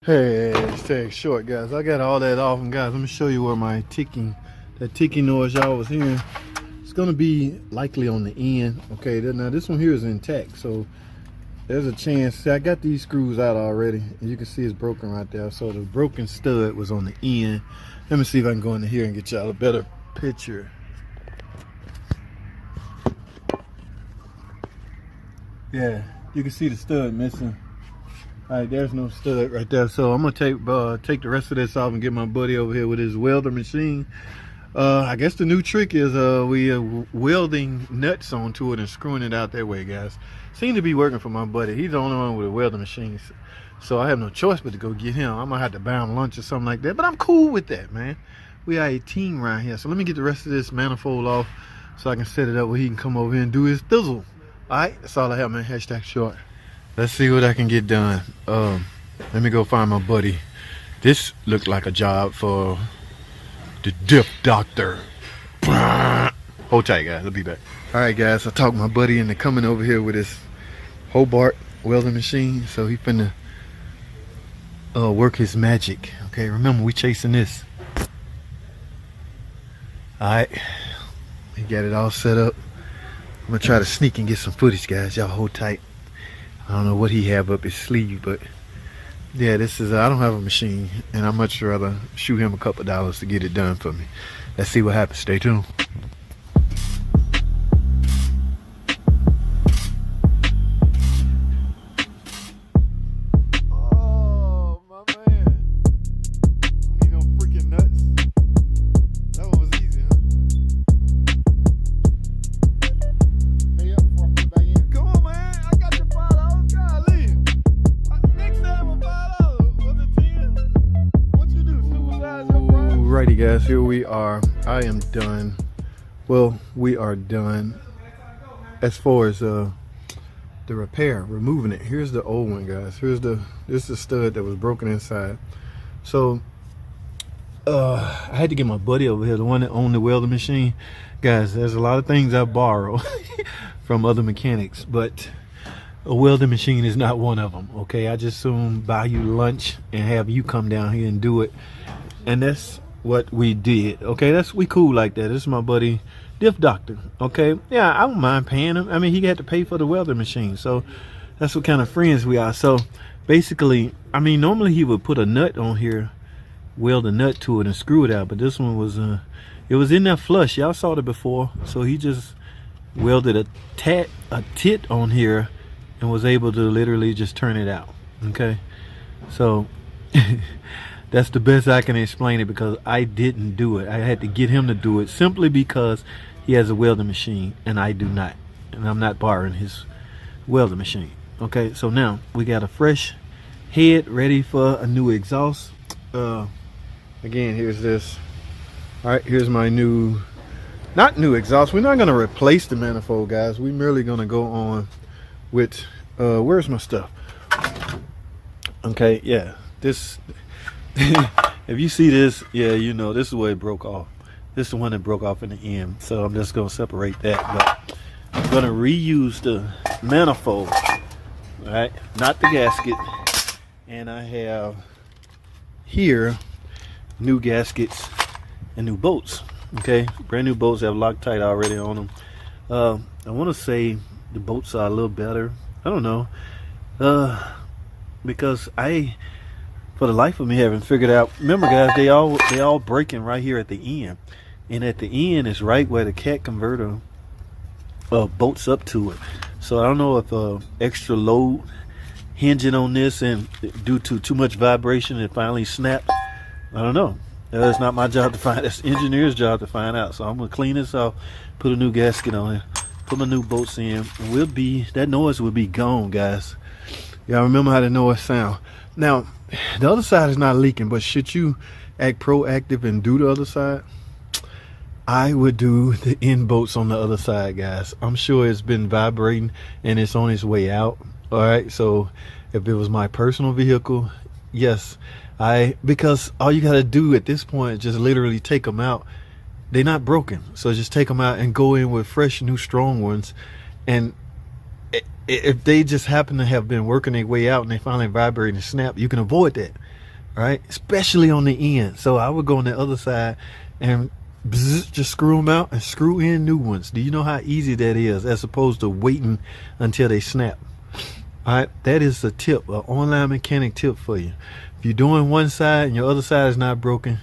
Hey, stay short, guys. I got all that off, and guys, let me show you where my that ticking noise y'all was hearing. It's gonna be likely on the end. Okay, now this one here is intact, so there's a chance. See, I got these screws out already, and you can see it's broken right there. So the broken stud was on the end. Let me see if I can go into here and get y'all a better picture. Yeah, you can see the stud missing. All right, there's no stud right there. So I'm gonna take the rest of this off and get my buddy over here with his welder machine. I guess the new trick is we are welding nuts onto it and screwing it out that way, guys. Seems to be working for my buddy. He's the only one with a welder machine, so I have no choice but to go get him. I might have to buy him lunch or something like that, but I'm cool with that, man. We are a team right here. So let me get the rest of this manifold off so I can set it up where he can come over here and do his thizzle. All right, that's all I have, man. Hashtag short. Let's see what I can get done. Let me go find my buddy. This looked like a job for the dip doctor. Hold tight, guys. I'll be back. All right, guys. I talked my buddy into coming over here with his Hobart welding machine, so he finna work his magic. Okay, remember we chasing this. All right, he got it all set up. I'm gonna try to sneak and get some footage, guys. Y'all hold tight. I don't know what he have up his sleeve, but yeah, this is I don't have a machine, and I'd much rather shoot him a couple dollars to get it done for me. Let's see what happens. Stay tuned. Oh my man, need no freaking nuts. That one was easy, huh? Hey, up before I put it back in. Come on, man. I got your $5. Golly. Next time I'm $5. Was it 10? What you do? Supersize your price? Alrighty, guys. Here we are. I am done. Well, we are done as far as the repair, removing it. Here's the old one, guys. This is the stud that was broken inside. So I had to get my buddy over here, the one that owned the welding machine. Guys, there's a lot of things I borrow from other mechanics, but a welding machine is not one of them. Okay, I just soon buy you lunch and have you come down here and do it, and that's what we did. Okay, we cool like that. This is my buddy Diff Doctor. Okay, yeah, I don't mind paying him. I mean, he had to pay for the welding machine, so that's what kind of friends we are. So basically, I mean, normally he would put a nut on here, weld a nut to it and screw it out, but this one was it was in there flush. Y'all saw it before, so he just welded a tit on here and was able to literally just turn it out. Okay, so that's the best I can explain it, because I didn't do it. I had to get him to do it simply because he has a welding machine and I do not, and I'm not borrowing his welding machine. Okay, so now we got a fresh head ready for a new exhaust. Again, here's this. All right, here's my not new exhaust. We're not going to replace the manifold, guys. We're merely going to go on with where's my stuff? Okay, yeah, this if you see this, yeah, you know this is where it broke off. This is the one that broke off in the end, so I'm just going to separate that, but I'm going to reuse the manifold. All right, not the gasket. And I have here new gaskets and new bolts. Okay, brand new bolts have Loctite already on them. I want to say the bolts are a little better. I don't know, because for the life of me, haven't figured out. Remember, guys, they all breaking right here at the end, and at the end is right where the cat converter bolts up to it. So I don't know if extra load hinging on this, and due to too much vibration, it finally snapped. I don't know. It's not my job to find. It's the engineer's job to find out. So I'm gonna clean this off, put a new gasket on it, put my new bolts in, and that noise will be gone, guys. Y'all remember how the noise sound. Now, the other side is not leaking, but should you act proactive and do the other side, I would do the end bolts on the other side, guys. I'm sure it's been vibrating and it's on its way out. All right, so if it was my personal vehicle, yes, because all you got to do at this point is just literally take them out. They're not broken, so just take them out and go in with fresh new strong ones. And if they just happen to have been working their way out and they finally vibrate and snap, you can avoid that. right? Especially on the end. So I would go on the other side and just screw them out and screw in new ones. Do you know how easy that is, as opposed to waiting until they snap? All right, that is a tip, an online mechanic tip for you. If you're doing one side and your other side is not broken,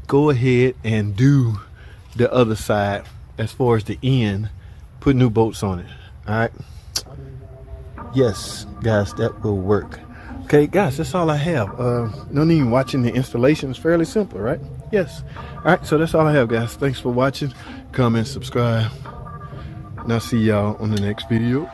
go ahead and do the other side as far as the end. Put new bolts on it. All right. Yes, guys, that will work. Okay, guys, that's all I have. No need watching the installation. It's fairly simple, right? Yes. All right, so that's all I have, guys. Thanks for watching. Comment, subscribe, and I'll see y'all on the next video.